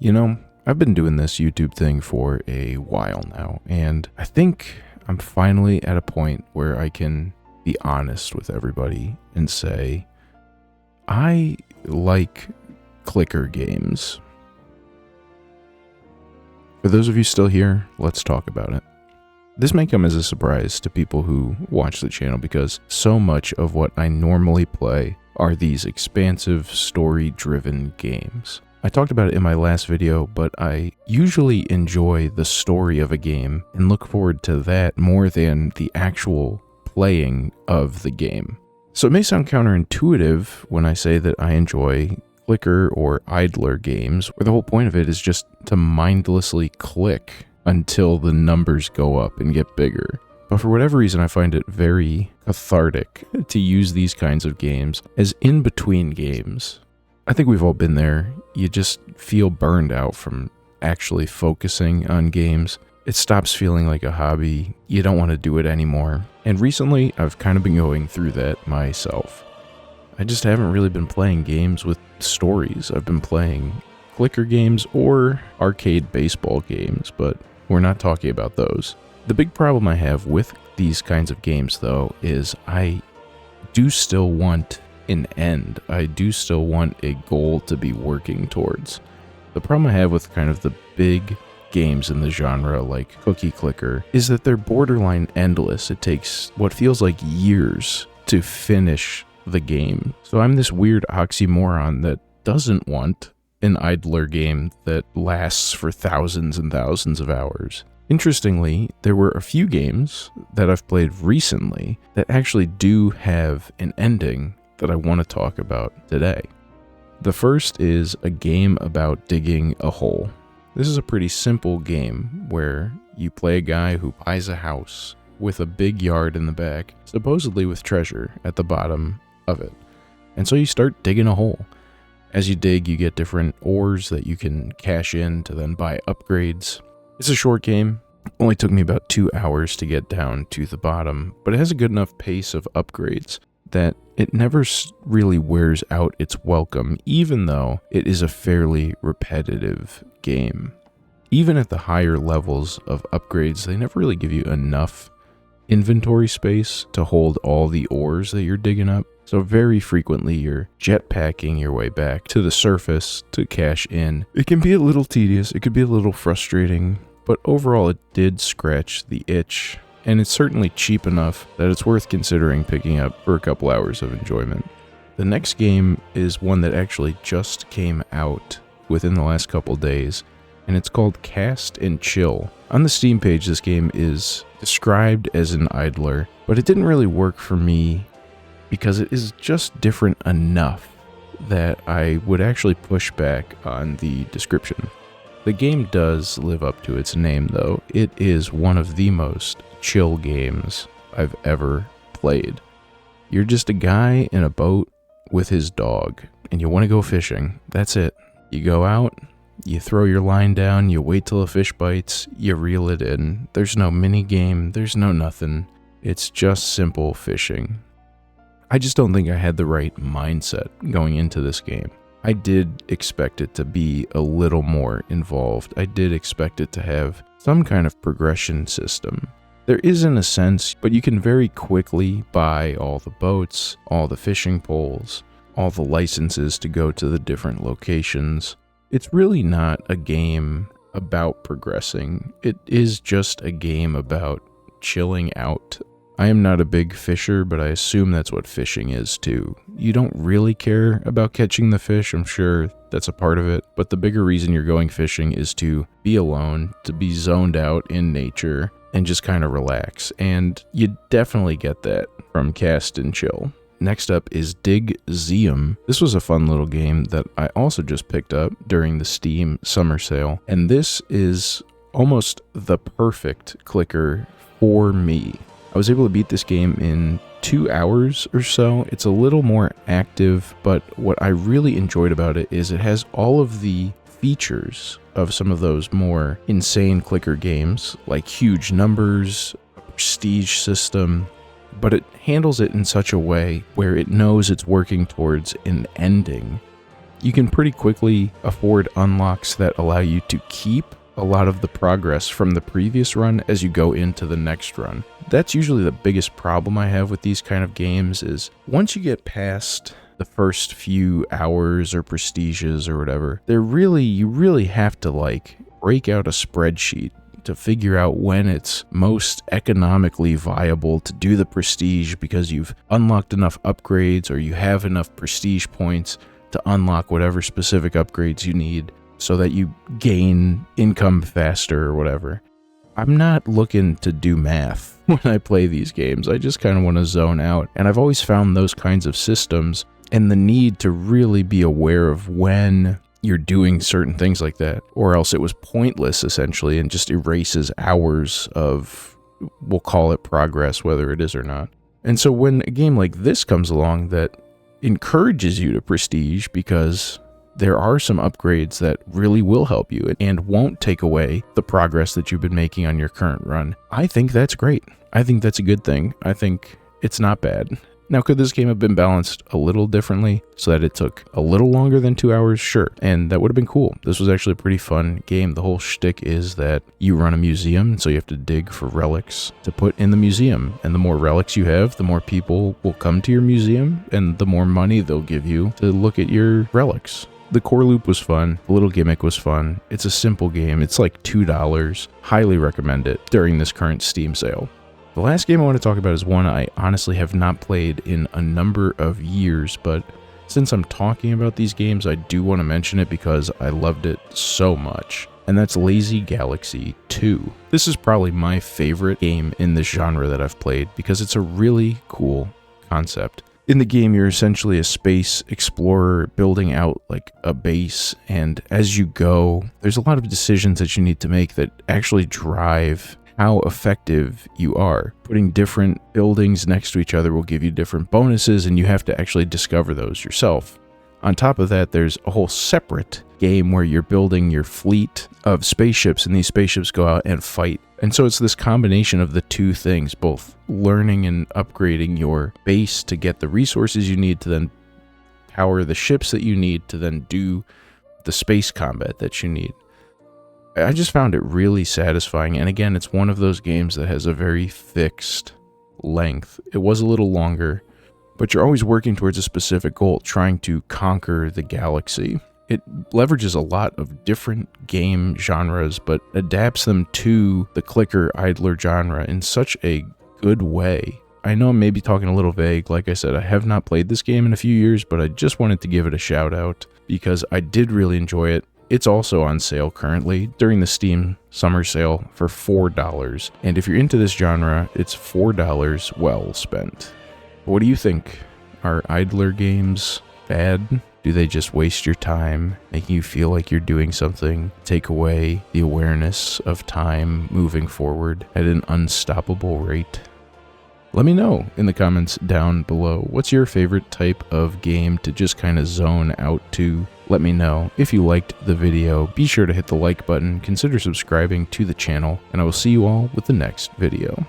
You know, I've been doing this YouTube thing for a while now, and I think I'm finally at a point where I can be honest with everybody and say, I like clicker games. For those of you still here, let's talk about it. This may come as a surprise to people who watch the channel because so much of what I normally play are these expansive, story-driven games. I talked about it in my last video, but I usually enjoy the story of a game and look forward to that more than the actual playing of the game. So it may sound counterintuitive when I say that I enjoy clicker or idler games, where the whole point of it is just to mindlessly click until the numbers go up and get bigger. But for whatever reason, I find it very cathartic to use these kinds of games as in-between games. I think we've all been there. You just feel burned out from actually focusing on games. It stops feeling like a hobby. You don't want to do it anymore. And recently, I've kind of been going through that myself. I just haven't really been playing games with stories. I've been playing clicker games or arcade baseball games, but we're not talking about those. The big problem I have with these kinds of games, though, is I do still want an end. I do still want a goal to be working towards. The problem I have with kind of the big games in the genre, like Cookie Clicker, is that they're borderline endless. It takes what feels like years to finish the game. So I'm this weird oxymoron that doesn't want an idler game that lasts for thousands and thousands of hours. Interestingly, there were a few games that I've played recently that actually do have an ending that I want to talk about today. The first is a game about digging a hole. This is a pretty simple game where you play a guy who buys a house with a big yard in the back, supposedly with treasure at the bottom of it. And so you start digging a hole. As you dig, you get different ores that you can cash in to then buy upgrades. It's a short game. Only took me about 2 hours to get down to the bottom, but it has a good enough pace of upgrades that it never really wears out its welcome, even though it is a fairly repetitive game. Even at the higher levels of upgrades, they never really give you enough inventory space to hold all the ores that you're digging up. So very frequently you're jetpacking your way back to the surface to cash in. It can be a little tedious, it could be a little frustrating, but overall it did scratch the itch, and it's certainly cheap enough that it's worth considering picking up for a couple hours of enjoyment. The next game is one that actually just came out within the last couple days, and it's called Cast and Chill. On the Steam page, this game is described as an idler, but it didn't really work for me because it is just different enough that I would actually push back on the description. The game does live up to its name, though. It is one of the most chill games I've ever played. You're just a guy in a boat with his dog, and you want to go fishing. That's it. You go out, you throw your line down, you wait till a fish bites, you reel it in. There's no mini game, there's no nothing. It's just simple fishing. I just don't think I had the right mindset going into this game. I did expect it to be a little more involved. I did expect it to have some kind of progression system. There is in a sense, but you can very quickly buy all the boats, all the fishing poles, all the licenses to go to the different locations. It's really not a game about progressing. It is just a game about chilling out. I am not a big fisher, but I assume that's what fishing is too. You don't really care about catching the fish, I'm sure that's a part of it, but the bigger reason you're going fishing is to be alone, to be zoned out in nature, and just kind of relax, and you definitely get that from Cast and Chill. Next up is Dig Zeum. This was a fun little game that I also just picked up during the Steam summer sale, and this is almost the perfect clicker for me. I was able to beat this game in 2 hours or so. It's a little more active, but what I really enjoyed about it is it has all of the features of some of those more insane clicker games, like huge numbers, a prestige system, but it handles it in such a way where it knows it's working towards an ending you can pretty quickly afford unlocks that allow you to keep a lot of the progress from the previous run as you go into the next run. That's usually the biggest problem I have with these kind of games is once you get past the first few hours or prestiges or whatever, you really have to like break out a spreadsheet to figure out when it's most economically viable to do the prestige because you've unlocked enough upgrades or you have enough prestige points to unlock whatever specific upgrades you need so that you gain income faster or whatever. I'm not looking to do math when I play these games. I just kind of want to zone out. And I've always found those kinds of systems and the need to really be aware of when you're doing certain things like that, or else it was pointless essentially and just erases hours of, we'll call it progress, whether it is or not. And so when a game like this comes along that encourages you to prestige because there are some upgrades that really will help you and won't take away the progress that you've been making on your current run, I think that's great. I think that's a good thing. I think it's not bad. Now, could this game have been balanced a little differently so that it took a little longer than 2 hours? Sure, and that would have been cool. This was actually a pretty fun game. The whole shtick is that you run a museum, so you have to dig for relics to put in the museum. And the more relics you have, the more people will come to your museum, and the more money they'll give you to look at your relics. The core loop was fun. The little gimmick was fun. It's a simple game. It's like $2. Highly recommend it during this current Steam sale. The last game I want to talk about is one I honestly have not played in a number of years, but since I'm talking about these games, I do want to mention it because I loved it so much. And that's Lazy Galaxy 2. This is probably my favorite game in this genre that I've played because it's a really cool concept. In the game, you're essentially a space explorer building out like a base, and as you go, there's a lot of decisions that you need to make that actually drive how effective you are. Putting different buildings next to each other will give you different bonuses, and you have to actually discover those yourself. On top of that, there's a whole separate game where you're building your fleet of spaceships, and these spaceships go out and fight. And so it's this combination of the two things, both learning and upgrading your base to get the resources you need to then power the ships that you need to then do the space combat that you need. I just found it really satisfying, and again, it's one of those games that has a very fixed length. It was a little longer, but you're always working towards a specific goal, trying to conquer the galaxy. It leverages a lot of different game genres, but adapts them to the clicker idler genre in such a good way. I know I'm maybe talking a little vague. Like I said, I have not played this game in a few years, but I just wanted to give it a shout out because I did really enjoy it. It's also on sale currently during the Steam summer sale for $4. And if you're into this genre, it's $4 well spent. What do you think? Are idler games bad? Do they just waste your time, making you feel like you're doing something, take away the awareness of time moving forward at an unstoppable rate? Let me know in the comments down below. What's your favorite type of game to just kind of zone out to? Let me know. If you liked the video, be sure to hit the like button, consider subscribing to the channel, and I will see you all with the next video.